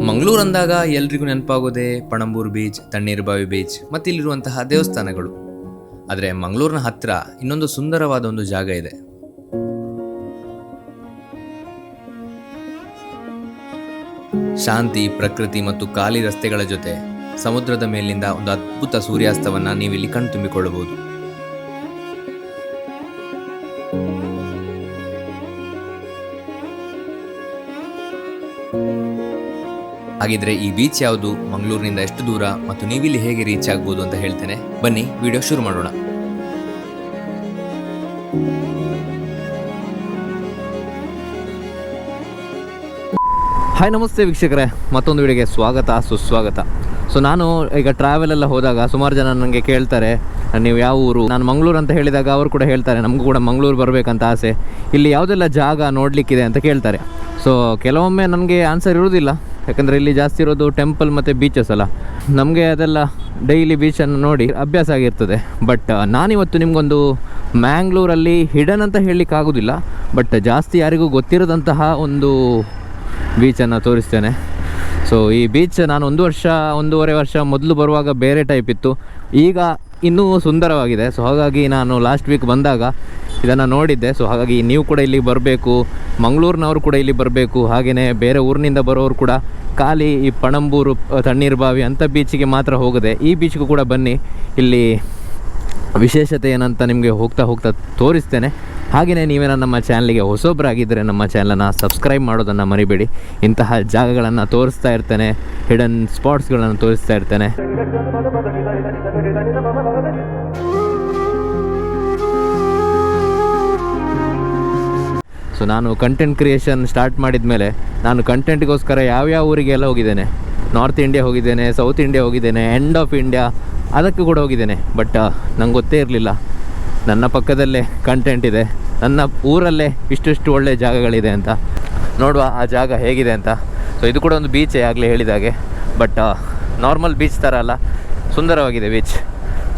ಮಂಗಳೂರು ಅಂದಾಗ ಎಲ್ರಿಗೂ ನೆನಪಾಗೋದೇ Panambur beach, Tannirbhavi beach ಮತ್ತು ಇಲ್ಲಿರುವಂತಹ ದೇವಸ್ಥಾನಗಳು. ಆದರೆ ಮಂಗಳೂರಿನ ಹತ್ರ ಇನ್ನೊಂದು ಸುಂದರವಾದ ಒಂದು ಜಾಗ ಇದೆ. ಶಾಂತಿ, ಪ್ರಕೃತಿ ಮತ್ತು ಖಾಲಿ ರಸ್ತೆಗಳ ಜೊತೆ ಸಮುದ್ರದ ಮೇಲಿಂದ ಒಂದು ಅದ್ಭುತ ಸೂರ್ಯಾಸ್ತವನ್ನ ನೀವಿಲ್ಲಿ ಕಣ್ತುಂಬಿಕೊಳ್ಳಬಹುದು. ಹಾಗಿದ್ರೆ ಈ ಬೀಚ್ ಯಾವುದು, ಮಂಗಳೂರಿನಿಂದ ಎಷ್ಟು ದೂರ ಮತ್ತು ನೀವಿಲ್ಲಿ ಹೇಗೆ ರೀಚ್ ಆಗ್ಬೋದು ಅಂತ ಹೇಳ್ತೇನೆ. ಬನ್ನಿ ವಿಡಿಯೋ ಶುರು ಮಾಡೋಣ. ಹಾಯ್, ನಮಸ್ತೆ ವೀಕ್ಷಕರೇ, ಮತ್ತೊಂದು ವಿಡಿಯೋಗೆ ಸುಸ್ವಾಗತ. ಸೊ ನಾನು ಈಗ ಟ್ರಾವೆಲೆಲ್ಲ ಹೋದಾಗ ಸುಮಾರು ಜನ ನನಗೆ ಕೇಳ್ತಾರೆ, ನೀವು ಯಾವ ಊರು? ನಾನು ಮಂಗಳೂರು ಅಂತ ಹೇಳಿದಾಗ ಅವರು ಕೂಡ ಹೇಳ್ತಾರೆ, ನಮಗೂ ಕೂಡ ಮಂಗಳೂರು ಬರಬೇಕಂತ ಆಸೆ, ಇಲ್ಲಿ ಯಾವುದೆಲ್ಲ ಜಾಗ ನೋಡಲಿಕ್ಕಿದೆ ಅಂತ ಕೇಳ್ತಾರೆ. ಸೊ ಕೆಲವೊಮ್ಮೆ ನನಗೆ ಆನ್ಸರ್ ಇರೋದಿಲ್ಲ, ಯಾಕಂದರೆ ಇಲ್ಲಿ ಜಾಸ್ತಿ ಇರೋದು ಟೆಂಪಲ್ ಮತ್ತು ಬೀಚಸ್ ಅಲ್ಲ. ನಮಗೆ ಅದೆಲ್ಲ ಡೈಲಿ ಬೀಚನ್ನು ನೋಡಿ ಅಭ್ಯಾಸ ಆಗಿರ್ತದೆ. ಬಟ್ ನಾನಿವತ್ತು ನಿಮಗೊಂದು ಮ್ಯಾಂಗ್ಳೂರಲ್ಲಿ ಹಿಡನ್ ಅಂತ ಹೇಳಲಿಕ್ಕಾಗೋದಿಲ್ಲ, ಬಟ್ ಜಾಸ್ತಿ ಯಾರಿಗೂ ಗೊತ್ತಿರೋದಂತಹ ಒಂದು ಬೀಚನ್ನು ತೋರಿಸ್ತೇನೆ. ಸೊ ಈ ಬೀಚ್ ನಾನು 1-1.5 ವರ್ಷ ಮೊದಲು ಬರುವಾಗ ಬೇರೆ ಟೈಪ್ ಇತ್ತು, ಈಗ ಇನ್ನೂ ಸುಂದರವಾಗಿದೆ. ಸೊ ಹಾಗಾಗಿ ನಾನು ಲಾಸ್ಟ್ ವೀಕ್ ಬಂದಾಗ ಇದನ್ನು ನೋಡಿದ್ದೆ. ಸೊ ಹಾಗಾಗಿ ನೀವು ಕೂಡ ಇಲ್ಲಿಗೆ ಬರಬೇಕು, ಮಂಗಳೂರಿನವರು ಕೂಡ ಇಲ್ಲಿ ಬರಬೇಕು, ಹಾಗೆಯೇ ಬೇರೆ ಊರಿನಿಂದ ಬರೋರು ಕೂಡ ಖಾಲಿ ಈ ಪಣಂಬೂರು, ತಣ್ಣೀರ್ಬಾವಿ ಅಂಥ ಬೀಚಿಗೆ ಮಾತ್ರ ಹೋಗದೆ ಈ ಬೀಚ್ಗೂ ಕೂಡ ಬನ್ನಿ. ಇಲ್ಲಿ ವಿಶೇಷತೆ ಏನಂತ ನಿಮಗೆ ಹೋಗ್ತಾ ತೋರಿಸ್ತೇನೆ. ಹಾಗೆಯೇ ನೀವೇನ ನಮ್ಮ ಚಾನಲ್ಗೆ ಹೊಸೊಬ್ಬರಾಗಿದ್ದರೆ ನಮ್ಮ ಚಾನಲನ್ನು ಸಬ್ಸ್ಕ್ರೈಬ್ ಮಾಡೋದನ್ನು ಮರಿಬೇಡಿ. ಇಂತಹ ಜಾಗಗಳನ್ನು ತೋರಿಸ್ತಾ ಇರ್ತೇನೆ, ಹಿಡನ್ ಸ್ಪಾಟ್ಸ್ಗಳನ್ನು ತೋರಿಸ್ತಾ ಇರ್ತೇನೆ. ಸೊ ನಾನು ಕಂಟೆಂಟ್ ಕ್ರಿಯೇಷನ್ ಸ್ಟಾರ್ಟ್ ಮಾಡಿದ ಮೇಲೆ ನಾನು ಕಂಟೆಂಟ್ಗೋಸ್ಕರ ಯಾವ್ಯಾವ ಊರಿಗೆಲ್ಲ ಹೋಗಿದ್ದೇನೆ. ನಾರ್ತ್ ಇಂಡಿಯಾ ಹೋಗಿದ್ದೇನೆ, ಸೌತ್ ಇಂಡಿಯಾ ಹೋಗಿದ್ದೇನೆ, ಎಂಡ್ ಆಫ್ ಇಂಡಿಯಾ ಅದಕ್ಕೂ ಕೂಡ ಹೋಗಿದ್ದೇನೆ. ಬಟ್ ನಂಗೆ ಗೊತ್ತೇ ಇರಲಿಲ್ಲ ನನ್ನ ಪಕ್ಕದಲ್ಲೇ ಕಂಟೆಂಟ್ ಇದೆ, ನನ್ನ ಊರಲ್ಲೇ ಇಷ್ಟು ಒಳ್ಳೆ ಜಾಗಗಳಿದೆ ಅಂತ. ನೋಡುವ ಆ ಜಾಗ ಹೇಗಿದೆ ಅಂತ. ಸೊ ಇದು ಕೂಡ ಒಂದು ಬೀಚೇ, ಆಗಲೇ ಹೇಳಿದಾಗೆ, ಬಟ್ ನಾರ್ಮಲ್ ಬೀಚ್ ಥರ ಅಲ್ಲ, ಸುಂದರವಾಗಿದೆ ಬೀಚ್.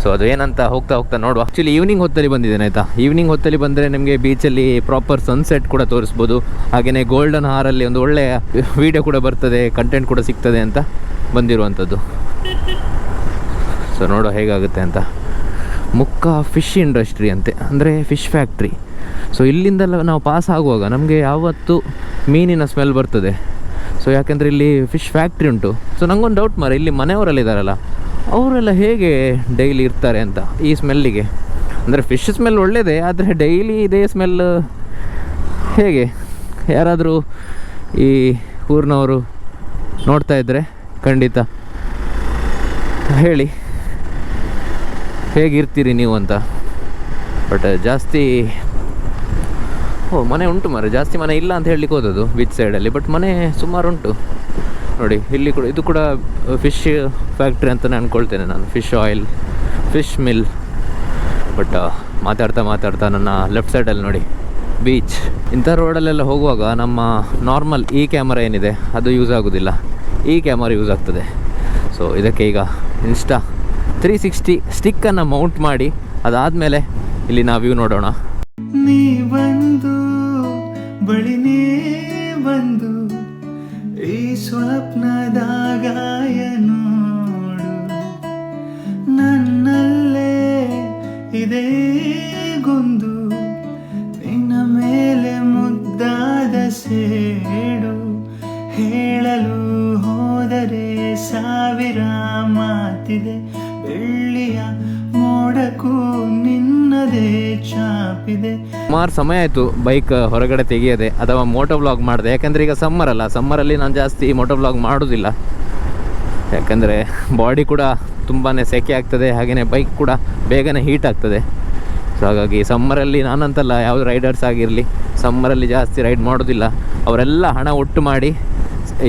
ಸೊ ಅದು ಏನಂತ ಹೋಗ್ತಾ ನೋಡುವ. ಆ್ಯಕ್ಚುಲಿ ಈವ್ನಿಂಗ್ ಹೊತ್ತಲ್ಲಿ ಬಂದಿದ್ದೇನೆ ಆಯಿತಾ. ಈವ್ನಿಂಗ್ ಹೊತ್ತಲ್ಲಿ ಬಂದರೆ ನಿಮಗೆ ಬೀಚಲ್ಲಿ ಪ್ರಾಪರ್ ಸನ್ಸೆಟ್ ಕೂಡ ತೋರಿಸ್ಬೋದು, ಹಾಗೆಯೇ ಗೋಲ್ಡನ್ ಹಾರಲ್ಲಿ ಒಂದು ಒಳ್ಳೆಯ ವೀಡಿಯೋ ಕೂಡ ಬರ್ತದೆ, ಕಂಟೆಂಟ್ ಕೂಡ ಸಿಗ್ತದೆ ಅಂತ ಬಂದಿರುವಂಥದ್ದು. ಸೊ ನೋಡುವ ಹೇಗಾಗುತ್ತೆ ಅಂತ. ಮುಕ್ಕ ಫಿಶ್ ಇಂಡಸ್ಟ್ರಿ ಅಂತೆ, ಅಂದರೆ ಫಿಶ್ ಫ್ಯಾಕ್ಟ್ರಿ. ಸೊ ಇಲ್ಲಿಂದೆಲ್ಲ ನಾವು ಪಾಸ್ ಆಗುವಾಗ ನಮಗೆ ಯಾವತ್ತೂ ಮೀನಿನ ಸ್ಮೆಲ್ ಬರ್ತದೆ. ಸೊ ಯಾಕೆಂದರೆ ಇಲ್ಲಿ ಫಿಶ್ ಫ್ಯಾಕ್ಟ್ರಿ ಉಂಟು. ಸೊ ನನಗೊಂದು ಡೌಟ್ ಮಾರೆ, ಇಲ್ಲಿ ಮನೆಯವರಲ್ಲಿದ್ದಾರಲ್ಲ ಅವರೆಲ್ಲ ಹೇಗೆ ಡೈಲಿ ಇರ್ತಾರೆ ಅಂತ ಈ ಸ್ಮೆಲ್ಲಿಗೆ. ಅಂದರೆ ಫಿಶ್ ಸ್ಮೆಲ್ ಒಳ್ಳೆಯದೇ, ಆದರೆ ಡೈಲಿ ಇದೇ ಸ್ಮೆಲ್ ಹೇಗೆ? ಯಾರಾದರೂ ಈ ಊರಿನವರು ನೋಡ್ತಾ ಇದ್ದರೆ ಖಂಡಿತ ಹೇಳಿ ಹೇಗಿರ್ತೀರಿ ನೀವು ಅಂತ. ಬಟ್ ಜಾಸ್ತಿ ಮನೆ ಉಂಟು ಮಾರೆ, ಜಾಸ್ತಿ ಮನೆ ಇಲ್ಲ ಅಂತ ಹೇಳಲಿಕ್ಕೆ ಹೋದದ್ದು ಬೀಚ್ ಸೈಡಲ್ಲಿ, ಬಟ್ ಮನೆ ಸುಮಾರು ಉಂಟು ನೋಡಿ. ಇಲ್ಲಿ ಕೂಡ ಇದು ಕೂಡ ಫಿಶ್ ಫ್ಯಾಕ್ಟ್ರಿ ಅಂತಲೇ ಅಂದ್ಕೊಳ್ತೇನೆ ನಾನು, fish oil, fish mill. But ಮಾತಾಡ್ತಾ ನನ್ನ ಲೆಫ್ಟ್ ಸೈಡಲ್ಲಿ ನೋಡಿ ಬೀಚ್. ಇಂಥ ರೋಡಲ್ಲೆಲ್ಲ ಹೋಗುವಾಗ ನಮ್ಮ ನಾರ್ಮಲ್ ಈ ಕ್ಯಾಮರಾ ಏನಿದೆ ಅದು ಯೂಸ್ ಆಗೋದಿಲ್ಲ, ಈ ಕ್ಯಾಮರಾ ಯೂಸ್ ಆಗ್ತದೆ. ಸೊ ಇದಕ್ಕೆ ಈಗ ಇನ್ಸ್ಟಾ 360 ಸ್ಟಿಕ್ಕನ್ನು ಮೌಂಟ್ ಮಾಡಿ ಅದಾದಮೇಲೆ ಇಲ್ಲಿ ನಾವು ವ್ಯೂ ನೋಡೋಣ. ನೀ ಬಂದು ಬಳಿನೇ ಬಂದು ಈ ಸ್ವಪ್ನದಾಗಾಯ ನೋಡು, ನನ್ನಲ್ಲೇ ಇದೇ ಗೊಂದು, ನಿನ್ನ ಮೇಲೆ ಮುದ್ದಾದ ಸೇಡು, ಹೇಳಲು ಹೋದರೆ 1000 ಮಾತಿದೆ, ಬೆಳ್ಳಿಯ ಮೋಡಕ್ಕೂ ನಿನ್ನದೇ ಚಾಪಿದೆ. ಸುಮಾರು ಸಮಯ ಆಯಿತು ಬೈಕ್ ಹೊರಗಡೆ ತೆಗೆಯದೆ ಅಥವಾ ಮೋಟೋ ವ್ಲಾಗ್ ಮಾಡಿದೆ. ಯಾಕೆಂದರೆ ಈಗ ಸಮ್ಮರ್ ಅಲ್ಲ, ಸಮ್ಮರಲ್ಲಿ ನಾನು ಜಾಸ್ತಿ ಮೋಟೋ ವ್ಲಾಗ್ ಮಾಡೋದಿಲ್ಲ, ಯಾಕೆಂದರೆ ಬಾಡಿ ಕೂಡ ತುಂಬಾ ಸೆಕೆ ಆಗ್ತದೆ, ಹಾಗೆಯೇ ಬೈಕ್ ಕೂಡ ಬೇಗನೆ ಹೀಟ್ ಆಗ್ತದೆ. ಸೊ ಹಾಗಾಗಿ ಸಮ್ಮರಲ್ಲಿ ನಾನಂತಲ್ಲ, ಯಾವುದು ರೈಡರ್ಸ್ ಆಗಿರಲಿ ಸಮ್ಮರಲ್ಲಿ ಜಾಸ್ತಿ ರೈಡ್ ಮಾಡೋದಿಲ್ಲ. ಅವರೆಲ್ಲ ಹಣ ಒಟ್ಟು ಮಾಡಿ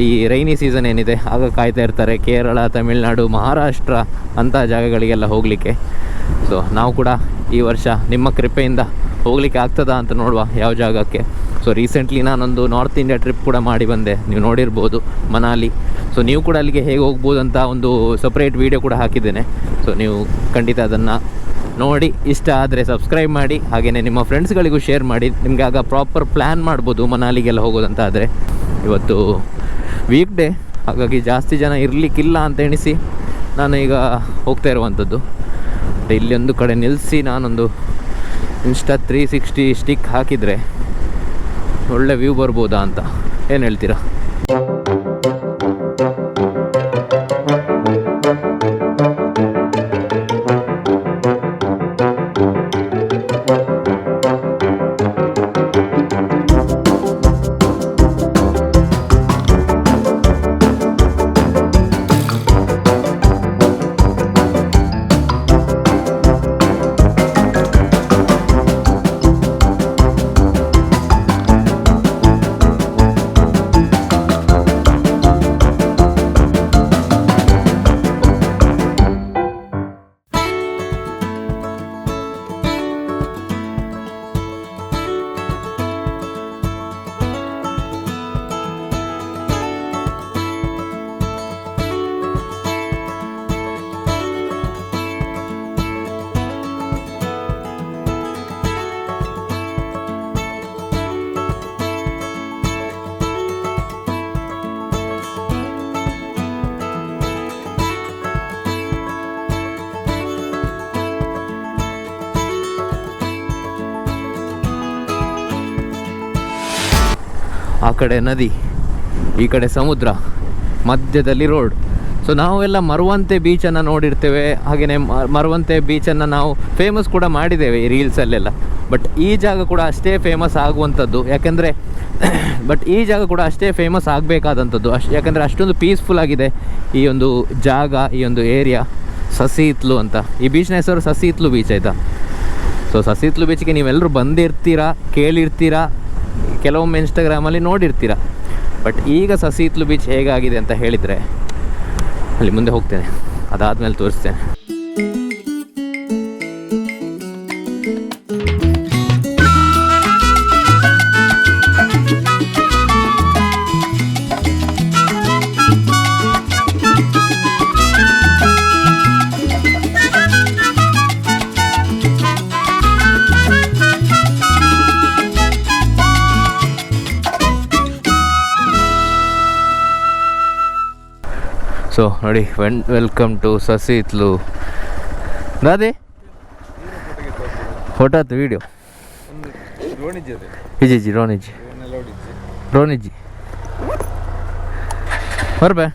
ಈ ರೈನಿ ಸೀಸನ್ ಏನಿದೆ ಆಗ ಕಾಯ್ತಾ ಇರ್ತಾರೆ, ಕೇರಳ, ತಮಿಳುನಾಡು, ಮಹಾರಾಷ್ಟ್ರ ಅಂಥ ಜಾಗಗಳಿಗೆಲ್ಲ ಹೋಗಲಿಕ್ಕೆ. ಸೊ ನಾವು ಕೂಡ ಈ ವರ್ಷ ನಿಮ್ಮ ಕೃಪೆಯಿಂದ ಹೋಗಲಿಕ್ಕೆ ಆಗ್ತದಾ ಅಂತ ನೋಡುವ ಯಾವ ಜಾಗಕ್ಕೆ. ಸೊ ರೀಸೆಂಟ್ಲಿ ನಾನೊಂದು ನಾರ್ತ್ ಇಂಡಿಯಾ ಟ್ರಿಪ್ ಕೂಡ ಮಾಡಿ ಬಂದೆ, ನೀವು ನೋಡಿರ್ಬೋದು, ಮನಾಲಿ. ಸೊ ನೀವು ಕೂಡ ಅಲ್ಲಿಗೆ ಹೇಗೆ ಹೋಗ್ಬೋದು ಅಂತ ಒಂದು ಸಪ್ರೇಟ್ ವೀಡಿಯೋ ಕೂಡ ಹಾಕಿದ್ದೇನೆ. ಸೊ ನೀವು ಖಂಡಿತ ಅದನ್ನು ನೋಡಿ ಇಷ್ಟ ಆದರೆ ಸಬ್ಸ್ಕ್ರೈಬ್ ಮಾಡಿ, ಹಾಗೆಯೇ ನಿಮ್ಮ ಫ್ರೆಂಡ್ಸ್ಗಳಿಗೂ ಶೇರ್ ಮಾಡಿ. ನಿಮಗೆ ಆಗ ಪ್ರಾಪರ್ ಪ್ಲ್ಯಾನ್ ಮಾಡ್ಬೋದು ಮನಾಲಿಗೆಲ್ಲ ಹೋಗೋದಂತ ಆದರೆ. ಇವತ್ತು ವೀಕ್ ಡೇ, ಹಾಗಾಗಿ ಜಾಸ್ತಿ ಜನ ಇರಲಿಕ್ಕಿಲ್ಲ ಅಂತ ಎಣಿಸಿ ನಾನು ಈಗ ಹೋಗ್ತಾ ಇರುವಂಥದ್ದು. ಇಲ್ಲಿ ಒಂದು ಕಡೆ ನಿಲ್ಲಿಸಿ ನಾನೊಂದು ಇನ್ಸ್ಟಾ 360 ಸ್ಟಿಕ್ ಹಾಕಿದರೆ ಒಳ್ಳೆ ವ್ಯೂ ಬರ್ಬೋದಾ ಅಂತ, ಏನು ಹೇಳ್ತೀರಾ? ಆ ಕಡೆ ನದಿ, ಈ ಕಡೆ ಸಮುದ್ರ, ಮಧ್ಯದಲ್ಲಿ ರೋಡ್. ಸೊ ನಾವೆಲ್ಲ ಮರುವಂತೆ ಬೀಚನ್ನು ನೋಡಿರ್ತೇವೆ, ಹಾಗೆಯೇ ಮರುವಂತೆ ಬೀಚನ್ನು ನಾವು ಫೇಮಸ್ ಕೂಡ ಮಾಡಿದ್ದೇವೆ ಈ ರೀಲ್ಸಲ್ಲೆಲ್ಲ. ಬಟ್ ಈ ಜಾಗ ಕೂಡ ಅಷ್ಟೇ ಫೇಮಸ್ ಆಗುವಂಥದ್ದು, ಯಾಕೆಂದರೆ ಈ ಜಾಗ ಕೂಡ ಅಷ್ಟೇ ಫೇಮಸ್ ಆಗಬೇಕಾದಂಥದ್ದು. ಯಾಕೆಂದರೆ ಅಷ್ಟೊಂದು ಪೀಸ್ಫುಲ್ ಆಗಿದೆ ಈ ಒಂದು ಜಾಗ, ಈ ಒಂದು ಏರಿಯಾ. ಸಸಿಹಿತ್ಲು ಅಂತ, ಈ ಬೀಚ್ನ ಹೆಸರು ಸಸಿಹಿತ್ಲು ಬೀಚ್, ಆಯಿತಾ? ಸೊ ಸಸಿಹಿತ್ಲು ಬೀಚ್ಗೆ ನೀವೆಲ್ಲರೂ ಬಂದಿರ್ತೀರಾ, ಕೇಳಿರ್ತೀರಾ, ಕೆಲವೊಮ್ಮೆ ಇನ್ಸ್ಟಾಗ್ರಾಮಲ್ಲಿ ನೋಡಿರ್ತೀರ. ಬಟ್ ಈಗ ಸಸಿಹಿತ್ಲು ಬೀಚ್ ಹೇಗಾಗಿದೆ ಅಂತ ಹೇಳಿದರೆ ಅಲ್ಲಿ ಮುಂದೆ ಹೋಗ್ತೇನೆ, ಅದಾದಮೇಲೆ ತೋರಿಸ್ತೇನೆ. ಸೊ ನೋಡಿ, ವೆಲ್ಕಮ್ ಟು ಸಸಿಹಿತ್ಲು. ದಾದೆ ಫೋಟೋ ಆಯ್ತು, ವೀಡಿಯೋ ಇಜಿ ರೋಣಿಜಿ ಬರ್ಬೇ.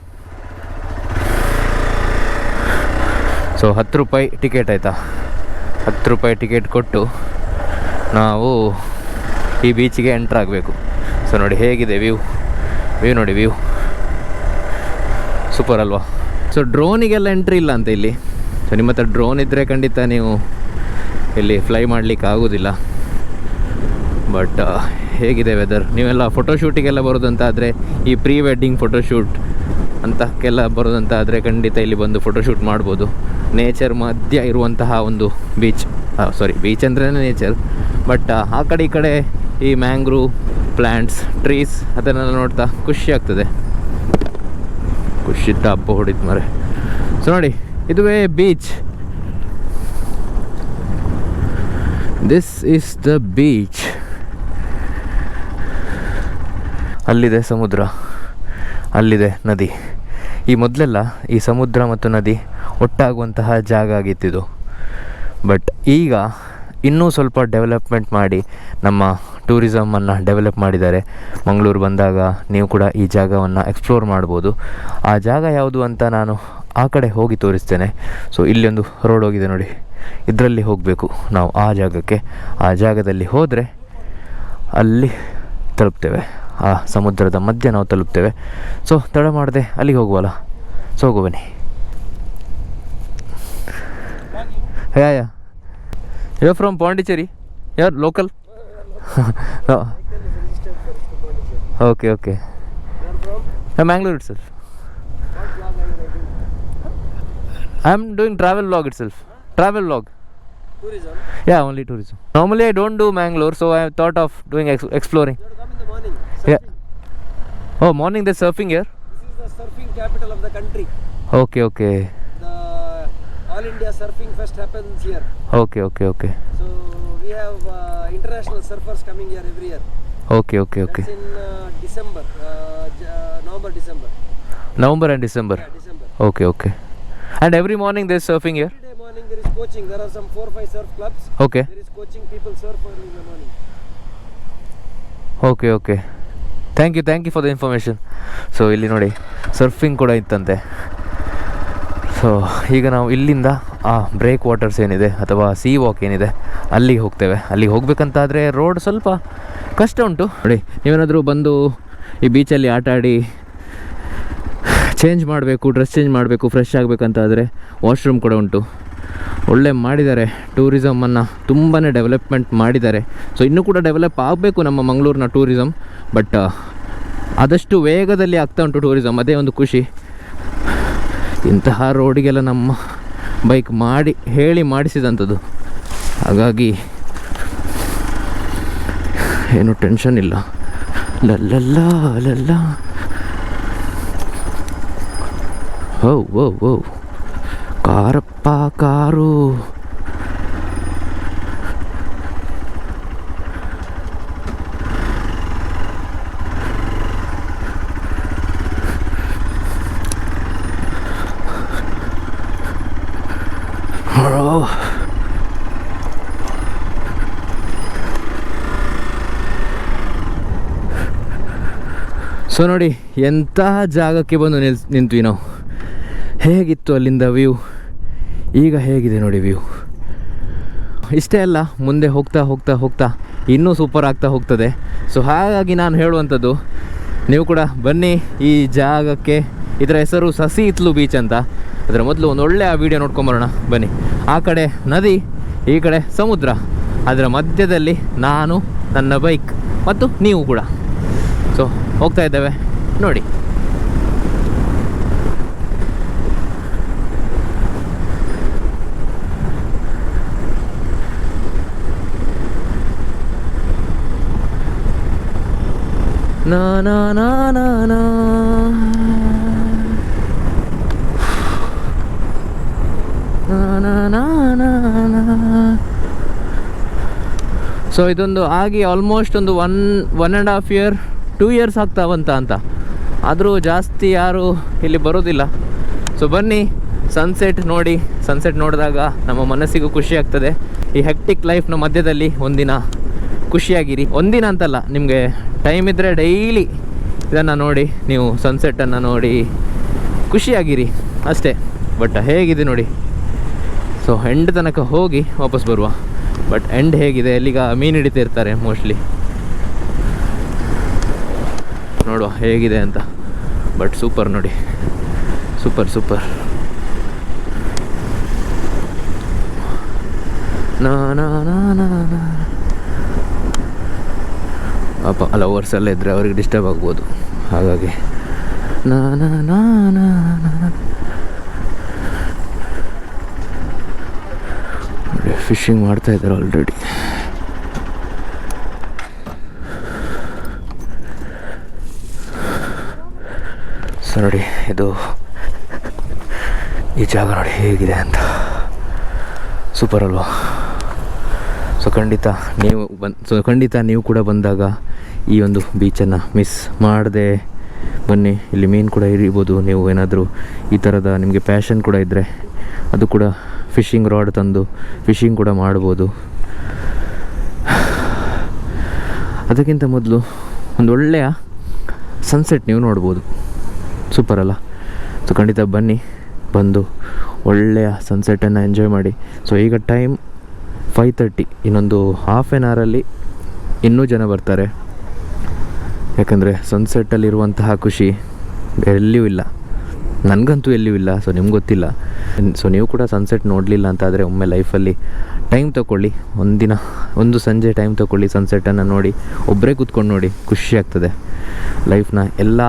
ಸೊ 10 ರೂಪಾಯಿ ಟಿಕೆಟ್, ಆಯಿತಾ? 10 ರೂಪಾಯಿ ಟಿಕೆಟ್ ಕೊಟ್ಟು ನಾವು ಈ ಬೀಚಿಗೆ ಎಂಟ್ರ್ ಆಗಬೇಕು. ಸೊ ನೋಡಿ ಹೇಗಿದೆ ವ್ಯೂ ನೋಡಿ, ವ್ಯೂ ಸೂಪರ್ ಅಲ್ವಾ? ಸೊ ಡ್ರೋನಿಗೆಲ್ಲ ಎಂಟ್ರಿ ಇಲ್ಲ ಅಂತ ಇಲ್ಲಿ. ಸೊ ನಿಮ್ಮ ಹತ್ರ ಡ್ರೋನ್ ಇದ್ದರೆ ಖಂಡಿತ ನೀವು ಇಲ್ಲಿ ಫ್ಲೈ ಮಾಡಲಿಕ್ಕೆ ಆಗೋದಿಲ್ಲ. ಬಟ್ ಹೇಗಿದೆ ವೆದರ್? ನೀವೆಲ್ಲ ಫೋಟೋಶೂಟಿಗೆಲ್ಲ ಬರೋದಂತಾದರೆ, ಈ ಪ್ರೀ ವೆಡ್ಡಿಂಗ್ ಫೋಟೋಶೂಟ್ ಅಂತಕ್ಕೆಲ್ಲ ಬರೋದಂತಾದರೆ ಖಂಡಿತ ಇಲ್ಲಿ ಬಂದು ಫೋಟೋಶೂಟ್ ಮಾಡ್ಬೋದು. ನೇಚರ್ ಮಧ್ಯ ಇರುವಂತಹ ಒಂದು ಬೀಚ್, ಬೀಚ್ ಅಂದ್ರೆ ನೇಚರ್. ಬಟ್ ಆ ಕಡೆ ಈ ಕಡೆ ಈ ಮ್ಯಾಂಗ್ರೂವ್ ಪ್ಲ್ಯಾಂಟ್ಸ್, ಟ್ರೀಸ್ ಅದನ್ನೆಲ್ಲ ನೋಡ್ತಾ ಖುಷಿ ಆಗ್ತದೆ. ಖುಷಿ ಹಬ್ಬ ಹೊಡಿತು ಮರೆ. ಸೊ ನೋಡಿ, ಇದುವೇ beach. This is the beach. ಅಲ್ಲಿದೆ ಸಮುದ್ರ, ಅಲ್ಲಿದೆ ನದಿ. ಈ ಮೊದಲೆಲ್ಲ ಈ ಸಮುದ್ರ ಮತ್ತು ನದಿ ಒಟ್ಟಾಗುವಂತಹ ಜಾಗ ಆಗಿತ್ತಿದು. ಬಟ್ ಈಗ ಇನ್ನೂ ಸ್ವಲ್ಪ ಡೆವಲಪ್ಮೆಂಟ್ ಮಾಡಿ ನಮ್ಮ ಟೂರಿಸಮನ್ನು ಡೆವಲಪ್ ಮಾಡಿದ್ದಾರೆ. ಮಂಗಳೂರು ಬಂದಾಗ ನೀವು ಕೂಡ ಈ ಜಾಗವನ್ನು ಎಕ್ಸ್ಪ್ಲೋರ್ ಮಾಡ್ಬೋದು. ಆ ಜಾಗ ಯಾವುದು ಅಂತ ನಾನು ಆ ಕಡೆ ಹೋಗಿ ತೋರಿಸ್ತೇನೆ. ಸೊ ಇಲ್ಲಿ ಒಂದು ರೋಡ್ ಹೋಗಿದೆ ನೋಡಿ, ಇದರಲ್ಲಿ ಹೋಗಬೇಕು ನಾವು ಆ ಜಾಗಕ್ಕೆ. ಆ ಜಾಗದಲ್ಲಿ ಹೋದರೆ ಅಲ್ಲಿ ತಲುಪ್ತೇವೆ, ಆ ಸಮುದ್ರದ ಮಧ್ಯೆ ನಾವು ತಲುಪ್ತೇವೆ. ಸೊ ತಡ ಮಾಡದೆ ಅಲ್ಲಿಗೆ ಹೋಗುವಲ್ಲ. ಸೊ ಹೋಗು ಬನ್ನಿ. Yeah you from Pondicherry? ಯಾರು local? Okay Mangalore itself. I am doing travel vlog itself. Travel vlog. Tourism? Yeah, only tourism. Normally I don't do Mangalore, so I thought of doing exploring. You have to come in the morning. Yeah. Oh, morning there's surfing here? This is the surfing capital of the country. Okay. The All India Surfing Fest happens here. Okay. So we have international surfers coming here every year. Okay. That's in December, November, December. November and December. Yeah, December. Okay, okay. And every morning there's surfing here? Every day morning there is coaching. There are some 4 or 5 surf clubs. Okay. There is coaching people surf early in the morning. Okay okay thank you for the information. So ಇಲ್ಲಿ ನೋಡಿ surfing ಕೂಡ ಇತ್ತಂತೆ. So ಈಗ ನಾವು ಇಲ್ಲಿಂದ ಆ break waters ಏನಿದೆ ಅಥವಾ ಸೀ ವಾಕ್ ಏನಿದೆ ಅಲ್ಲಿಗೆ ಹೋಗ್ತೇವೆ. ಅಲ್ಲಿಗೆ ಹೋಗ್ಬೇಕಂತಾದರೆ ರೋಡ್ ಸ್ವಲ್ಪ ಕಷ್ಟ ಉಂಟು. ನೋಡಿ, ನೀವೇನಾದರೂ ಬಂದು ಈ ಬೀಚಲ್ಲಿ ಆಟ ಆಡಿ ಚೇಂಜ್ ಮಾಡಬೇಕು, ಡ್ರೆಸ್ ಚೇಂಜ್ ಮಾಡಬೇಕು, ಫ್ರೆಶ್ ಆಗಬೇಕಂತಾದರೆ ವಾಶ್ರೂಮ್ ಕೂಡ ಉಂಟು. ಒಳ್ಳೆ ಮಾಡಿದ್ದಾರೆ, ಟೂರಿಸಮನ್ನು ತುಂಬಾ ಡೆವಲಪ್ಮೆಂಟ್ ಮಾಡಿದ್ದಾರೆ. ಸೊ ಇನ್ನೂ ಕೂಡ ಡೆವಲಪ್ ಆಗಬೇಕು ನಮ್ಮ ಮಂಗಳೂರಿನ ಟೂರಿಸಮ್. ಬಟ್ ಆದಷ್ಟು ವೇಗದಲ್ಲಿ ಆಗ್ತಾ ಉಂಟು ಟೂರಿಸಮ್, ಅದೇ ಒಂದು ಖುಷಿ. ಇಂತಹ ರೋಡಿಗೆಲ್ಲ ನಮ್ಮ ಬೈಕ್ ಮಾಡಿಸಿದಂಥದ್ದು, ಹಾಗಾಗಿ ಏನು ಟೆನ್ಷನ್ ಇಲ್ಲ. ಲಲ್ಲ ಲಲ್ಲ ಹೋ ಓ ಓ ಕಾರಪ್ಪ ಕಾರು. ಸೊ ನೋಡಿ, ಎಂತಹ ಜಾಗಕ್ಕೆ ಬಂದು ನಿಂತ್ವಿ ನಾವು. ಹೇಗಿತ್ತು ಅಲ್ಲಿಂದ ವ್ಯೂ, ಈಗ ಹೇಗಿದೆ ನೋಡಿ ವ್ಯೂ. ಇಷ್ಟೇ ಅಲ್ಲ, ಮುಂದೆ ಹೋಗ್ತಾ ಹೋಗ್ತಾ ಹೋಗ್ತಾ ಇನ್ನೂ ಸೂಪರ್ ಆಗ್ತಾ ಹೋಗ್ತದೆ. ಸೊ ಹಾಗಾಗಿ ನಾನು ಹೇಳುವಂಥದ್ದು, ನೀವು ಕೂಡ ಬನ್ನಿ ಈ ಜಾಗಕ್ಕೆ. ಇದರ ಹೆಸರು ಸಸಿ ಇತ್ಲು ಬೀಚ್ ಅಂತ. ಅದರ ಮೊದಲು ಒಂದು ಒಳ್ಳೆಯ ವೀಡಿಯೋ ನೋಡ್ಕೊಂಬರೋಣ ಬನ್ನಿ. ಆ ಕಡೆ ನದಿ, ಈ ಕಡೆ ಸಮುದ್ರ, ಅದರ ಮಧ್ಯದಲ್ಲಿ ನಾನು, ನನ್ನ ಬೈಕ್ ಮತ್ತು ನೀವು ಕೂಡ. ಸೊ ಹೋಗ್ತಾ ಇದ್ದೇವೆ ನೋಡಿ. ನಾ ನಾ ನಾ ನಾ ನಾ ನಾ ನಾ ನಾ ನಾ. ಸೊ ಇದೊಂದು ಆಗಿ ಆಲ್ಮೋಸ್ಟ್ ಒಂದು 1.5 year 2 years ಆಗ್ತಾವಂತ ಅಂತ. ಆದರೂ ಜಾಸ್ತಿ ಯಾರು ಇಲ್ಲಿ ಬರೋದಿಲ್ಲ. ಸೊ ಬನ್ನಿ, ಸನ್ಸೆಟ್ ನೋಡಿ. ಸನ್ಸೆಟ್ ನೋಡಿದಾಗ ನಮ್ಮ ಮನಸ್ಸಿಗೂ ಖುಷಿ ಆಗ್ತದೆ. ಈ ಹೆಕ್ಟಿಕ್ ಲೈಫ್ನ ಮಧ್ಯದಲ್ಲಿ ಒಂದಿನ ಖುಷಿಯಾಗಿರಿ. ಒಂದಿನ ಅಂತಲ್ಲ, ನಿಮಗೆ ಟೈಮ್ ಇದ್ದರೆ ಡೈಲಿ ಇದನ್ನು ನೋಡಿ, ನೀವು ಸನ್ಸೆಟ್ಟನ್ನು ನೋಡಿ ಖುಷಿಯಾಗಿರಿ ಅಷ್ಟೇ. ಬಟ್ ಹೇಗಿದೆ ನೋಡಿ. ಸೊ ಎಂಡ್ ತನಕ ಹೋಗಿ ವಾಪಸ್ ಬರುವ. ಬಟ್ ಎಂಡ್ ಹೇಗಿದೆ, ಅಲ್ಲಿಗ ಮೀನು ಹಿಡಿತಿರ್ತಾರೆ ಮೋಸ್ಟ್ಲಿ. ನೋಡುವ ಹೇಗಿದೆ ಅಂತ. ಬಟ್ ಸೂಪರ್ ನೋಡಿ, ಸೂಪರ್. ನಾ ನಾ ನಾ ನಾ ನಾ. ಪಾಪ ಲವರ್ಸ್ ಎಲ್ಲ ಇದ್ದರೆ ಅವ್ರಿಗೆ ಡಿಸ್ಟರ್ಬ್ ಆಗ್ಬೋದು, ಹಾಗಾಗಿ ನಾ ನಾ ನಾ ನಾ ನಾ. ಫಿಶಿಂಗ್ ಮಾಡ್ತಾ ಇದ್ದಾರೆ ಆಲ್ರೆಡಿ. ಸೊ ನೋಡಿ, ಇದು ಈ ಜಾಗ ನೋಡಿ ಹೇಗಿದೆ ಅಂತ. ಸೂಪರ್ ಅಲ್ವಾ? ಸೊ ಖಂಡಿತ ನೀವು ಕೂಡ ಬಂದಾಗ ಈ ಒಂದು ಬೀಚನ್ನು ಮಿಸ್ ಮಾಡದೆ ಬನ್ನಿ. ಇಲ್ಲಿ ಮೀನು ಕೂಡ ಇರ್ಬೋದು. ನೀವು ಏನಾದರೂ ಈ ಥರದ ನಿಮಗೆ ಪ್ಯಾಷನ್ ಕೂಡ ಇದ್ದರೆ ಅದು ಕೂಡ ಫಿಶಿಂಗ್ ರಾಡ್ ತಂದು ಫಿಶಿಂಗ್ ಕೂಡ ಮಾಡ್ಬೋದು. ಅದಕ್ಕಿಂತ ಮೊದಲು ಒಂದು ಒಳ್ಳೆಯ ಸನ್ಸೆಟ್ ನೀವು ನೋಡ್ಬೋದು. ಸೂಪರ್ ಅಲ್ಲ? ಸೊ ಖಂಡಿತ ಬನ್ನಿ, ಬಂದು ಒಳ್ಳೆಯ ಸನ್ಸೆಟನ್ನು ಎಂಜಾಯ್ ಮಾಡಿ. ಸೊ ಈಗ ಟೈಮ್ 5:30. ಇನ್ನೊಂದು ಹಾಫ್ ಆನ್ ಅವರಲ್ಲಿ ಇನ್ನೂ ಜನ ಬರ್ತಾರೆ. ಯಾಕಂದರೆ ಸನ್ಸೆಟ್ಟಲ್ಲಿರುವಂತಹ ಖುಷಿ ಎಲ್ಲಿಯೂ ಇಲ್ಲ, ನನಗಂತೂ ಎಲ್ಲಿಯೂ ಇಲ್ಲ. ಸೊ ನಿಮ್ಗೆ ಗೊತ್ತಿಲ್ಲ. ಸೊ ನೀವು ಕೂಡ ಸನ್ಸೆಟ್ ನೋಡಲಿಲ್ಲ ಅಂತಾದರೆ ಒಮ್ಮೆ ಲೈಫಲ್ಲಿ ಟೈಮ್ ತೊಗೊಳ್ಳಿ, ಒಂದು ಸಂಜೆ ಟೈಮ್ ತೊಗೊಳ್ಳಿ, ಸನ್ಸೆಟನ್ನು ನೋಡಿ, ಒಬ್ಬರೇ ಕೂತ್ಕೊಂಡು ನೋಡಿ, ಖುಷಿ ಆಗ್ತದೆ. ಲೈಫ್ನ ಎಲ್ಲ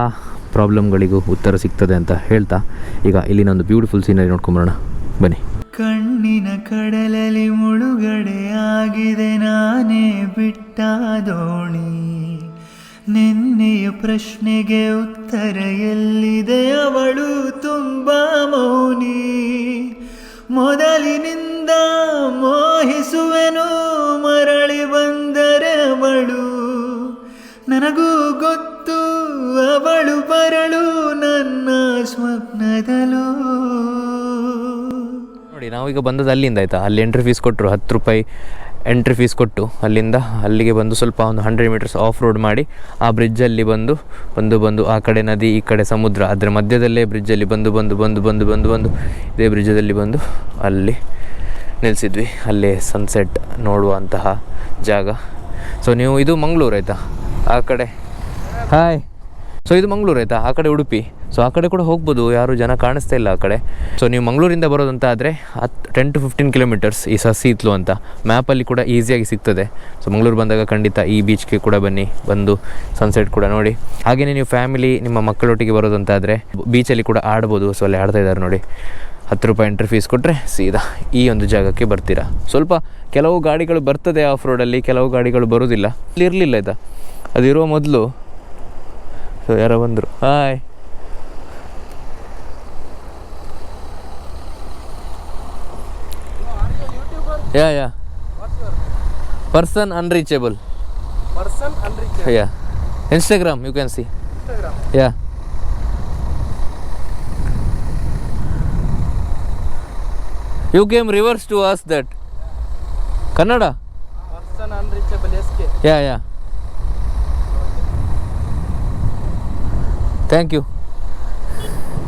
ಪ್ರಾಬ್ಲಮ್ಗಳಿಗೂ ಉತ್ತರ ಸಿಗ್ತದೆ ಅಂತ ಹೇಳ್ತಾ ಈಗ ಇಲ್ಲಿನೊಂದು ಬ್ಯೂಟಿಫುಲ್ ಸೀನರಿ ನೋಡ್ಕೊಂಬರೋಣ ಬನ್ನಿ. ಕಣ್ಣಿನ ಕಡಲಲ್ಲಿ ಮುಳುಗಡೆ ಆಗಿದೆ ನಾನೇ ಬಿಟ್ಟ ದೋಣಿ. ನಿನ್ನೆಯ ಪ್ರಶ್ನೆಗೆ ಉತ್ತರ ಎಲ್ಲಿದೆ, ಅವಳು ತುಂಬಾ ಮೌನಿ. ಮೊದಲಿನಿಂದ ಮೋಹಿಸುವೆನು, ಮರಳಿ ಬಂದರೆ ಅವಳು. ನನಗೂ ಗೊತ್ತು ಅವಳು ಬರಳು, ನನ್ನ ಸ್ವಪ್ನದಲ್ಲೂ. ನೋಡಿ ನಾವೀಗ ಬಂದದ್ದು ಅಲ್ಲಿಂದ ಆಯಿತಾ, ಅಲ್ಲಿ ಎಂಟ್ರಿ ಫೀಸ್ ಕೊಟ್ಟರು 10 ರೂಪಾಯಿ ಎಂಟ್ರಿ ಫೀಸ್ ಕೊಟ್ಟು ಅಲ್ಲಿಂದ ಅಲ್ಲಿಗೆ ಬಂದು ಸ್ವಲ್ಪ ಒಂದು 100 ಮೀಟರ್ಸ್ ಆಫ್ ರೋಡ್ ಮಾಡಿ ಆ ಬ್ರಿಡ್ಜಲ್ಲಿ ಬಂದು ಆ ಕಡೆ ನದಿ ಈ ಕಡೆ ಸಮುದ್ರ, ಅದರ ಮಧ್ಯದಲ್ಲೇ ಬ್ರಿಡ್ಜಲ್ಲಿ ಬಂದು ಇದೇ ಬ್ರಿಡ್ಜಲ್ಲಿ ಬಂದು ಅಲ್ಲಿ ನಿಲ್ಲಿಸಿದ್ವಿ. ಅಲ್ಲೇ ಸನ್ಸೆಟ್ ನೋಡುವಂತಹ ಜಾಗ. ಸೊ ನೀವು ಇದು ಮಂಗಳೂರು ಆಯಿತಾ, ಆ ಕಡೆ ಹಾಯ್. ಸೊ ಇದು ಮಂಗಳೂರು ಆಯಿತಾ, ಆ ಕಡೆ ಉಡುಪಿ. ಸೊ ಆ ಕಡೆ ಕೂಡ ಹೋಗ್ಬೋದು, ಯಾರು ಜನ ಕಾಣಿಸ್ತಾ ಇಲ್ಲ ಆ ಕಡೆ. ಸೊ ನೀವು ಮಂಗಳೂರಿಂದ ಬರೋದಂತ ಆದರೆ 10 to 15 ಕಿಲೋಮೀಟರ್ಸ್ ಈ ಸಸಿಹಿತ್ಲು ಅಂತ ಮ್ಯಾಪಲ್ಲಿ ಕೂಡ ಈಸಿಯಾಗಿ ಸಿಗ್ತದೆ. ಸೊ ಮಂಗಳೂರು ಬಂದಾಗ ಖಂಡಿತ ಈ ಬೀಚ್ಗೆ ಕೂಡ ಬನ್ನಿ, ಬಂದು ಸನ್ಸೆಟ್ ಕೂಡ ನೋಡಿ. ಹಾಗೆಯೇ ನೀವು ಫ್ಯಾಮಿಲಿ ನಿಮ್ಮ ಮಕ್ಕಳೊಟ್ಟಿಗೆ ಬರೋದಂತಾದರೆ ಬೀಚಲ್ಲಿ ಕೂಡ ಆಡ್ಬೋದು. ಸೊ ಅಲ್ಲಿ ಆಡ್ತಾ ಇದ್ದಾರೆ ನೋಡಿ. 10 ರೂಪಾಯಿ ಎಂಟ್ರಿ ಫೀಸ್ ಕೊಟ್ಟರೆ ಸೀದಾ ಈ ಒಂದು ಜಾಗಕ್ಕೆ ಬರ್ತೀರಾ. ಸ್ವಲ್ಪ ಕೆಲವು ಗಾಡಿಗಳು ಬರ್ತದೆ ಆಫ್ ರೋಡಲ್ಲಿ, ಕೆಲವು ಗಾಡಿಗಳು ಬರೋದಿಲ್ಲ. ಅಲ್ಲಿ ಇರಲಿಲ್ಲ ಆಯಿತಾ, ಅದಿರೋ ಮೊದಲು. ಸೊ ಯಾರೋ ಬಂದರು, hi. Yeah person ಅನ್ರೀಚೇಬಲ್. Yeah Instagram you can see. Yeah. You came reverse to ask that. Kannada? Person unreachable SK. Yeah. Thank you.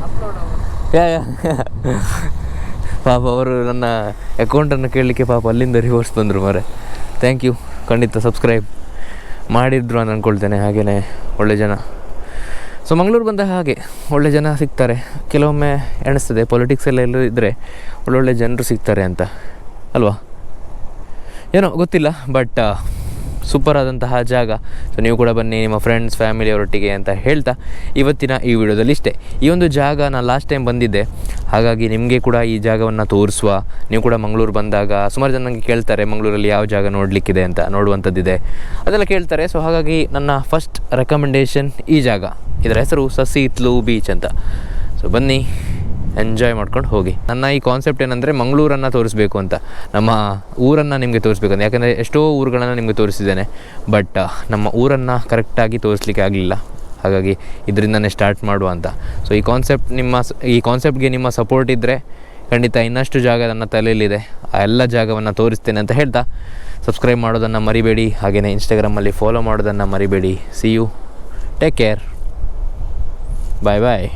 Upload our. Yeah. ಪಾಪ ಅವರು ನನ್ನ ಅಕೌಂಟನ್ನು ಕೇಳಲಿಕ್ಕೆ ಪಾಪ ಅಲ್ಲಿಂದ ರಿವರ್ಸ್ ಬಂದರು ಮಾರೆ. Thank you. ಖಂಡಿತ ಸಬ್ಸ್ಕ್ರೈಬ್ ಮಾಡಿದ್ರು ಅಂತ ಅಂದ್ಕೊಳ್ತೇನೆ. ಹಾಗೆಯೇ ಒಳ್ಳೆ ಜನ. ಸೊ ಮಂಗಳೂರು ಬಂದ ಹಾಗೆ ಒಳ್ಳೆ ಜನ ಸಿಗ್ತಾರೆ. ಕೆಲವೊಮ್ಮೆ ಎಣಿಸ್ತದೆ ಪೊಲಿಟಿಕ್ಸಲ್ಲೆಲ್ಲೂ ಇದ್ದರೆ ಒಳ್ಳೊಳ್ಳೆ ಜನರು ಸಿಗ್ತಾರೆ ಅಂತ ಅಲ್ವಾ, ಏನೋ ಗೊತ್ತಿಲ್ಲ. ಬಟ್ ಸೂಪರ್ ಆದಂತಹ ಜಾಗ. ಸೊ ನೀವು ಕೂಡ ಬನ್ನಿ ನಿಮ್ಮ ಫ್ರೆಂಡ್ಸ್ ಫ್ಯಾಮಿಲಿಯವರೊಟ್ಟಿಗೆ ಅಂತ ಹೇಳ್ತಾ ಇವತ್ತಿನ ಈ ವಿಡಿಯೋದಲ್ಲಿ ಇಷ್ಟೇ. ಈ ಒಂದು ಜಾಗ ನಾನು ಲಾಸ್ಟ್ ಟೈಮ್ ಬಂದಿದ್ದೆ, ಹಾಗಾಗಿ ನಿಮಗೆ ಕೂಡ ಈ ಜಾಗವನ್ನು ತೋರಿಸುವ. ನೀವು ಕೂಡ ಮಂಗಳೂರು ಬಂದಾಗ ಸುಮಾರು ಜನ ನನಗೆ ಕೇಳ್ತಾರೆ ಮಂಗಳೂರಲ್ಲಿ ಯಾವ ಜಾಗ ನೋಡಲಿಕ್ಕಿದೆ ಅಂತ, ನೋಡುವಂಥದ್ದಿದೆ ಅದೆಲ್ಲ ಕೇಳ್ತಾರೆ. ಸೊ ಹಾಗಾಗಿ ನನ್ನ ಫಸ್ಟ್ ರೆಕಮೆಂಡೇಷನ್ ಈ ಜಾಗ. ಇದರ ಹೆಸರು ಸಸಿಹಿತ್ಲು ಬೀಚ್ ಅಂತ. ಸೊ ಬನ್ನಿ, ಎಂಜಾಯ್ ಮಾಡ್ಕೊಂಡು ಹೋಗಿ. ನನ್ನ ಈ ಕಾನ್ಸೆಪ್ಟ್ ಏನಂದರೆ ಮಂಗಳೂರನ್ನು ತೋರಿಸ್ಬೇಕು ಅಂತ, ನಮ್ಮ ಊರನ್ನು ನಿಮಗೆ ತೋರಿಸ್ಬೇಕು ಅಂತ. ಯಾಕಂದರೆ ಎಷ್ಟೋ ಊರುಗಳನ್ನು ನಿಮಗೆ ತೋರಿಸಿದ್ದೇನೆ, ಬಟ್ ನಮ್ಮ ಊರನ್ನು ಕರೆಕ್ಟಾಗಿ ತೋರಿಸ್ಲಿಕ್ಕೆ ಆಗಲಿಲ್ಲ. ಹಾಗಾಗಿ ಇದರಿಂದನೇ ಸ್ಟಾರ್ಟ್ ಮಾಡುವ ಅಂತ. ಸೊ ಈ ಕಾನ್ಸೆಪ್ಟ್ಗೆ ನಿಮ್ಮ ಸಪೋರ್ಟ್ ಇದ್ದರೆ ಖಂಡಿತ ಇನ್ನಷ್ಟು ಜಾಗ ನನ್ನ ತಲೆಯಲ್ಲಿದೆ, ಆ ಎಲ್ಲ ಜಾಗವನ್ನು ತೋರಿಸ್ತೇನೆ ಅಂತ ಹೇಳ್ತಾ ಸಬ್ಸ್ಕ್ರೈಬ್ ಮಾಡೋದನ್ನು ಮರಿಬೇಡಿ. ಹಾಗೆಯೇ ಇನ್ಸ್ಟಾಗ್ರಾಮಲ್ಲಿ ಫಾಲೋ ಮಾಡೋದನ್ನು ಮರಿಬೇಡಿ. See you, take care, bye bye.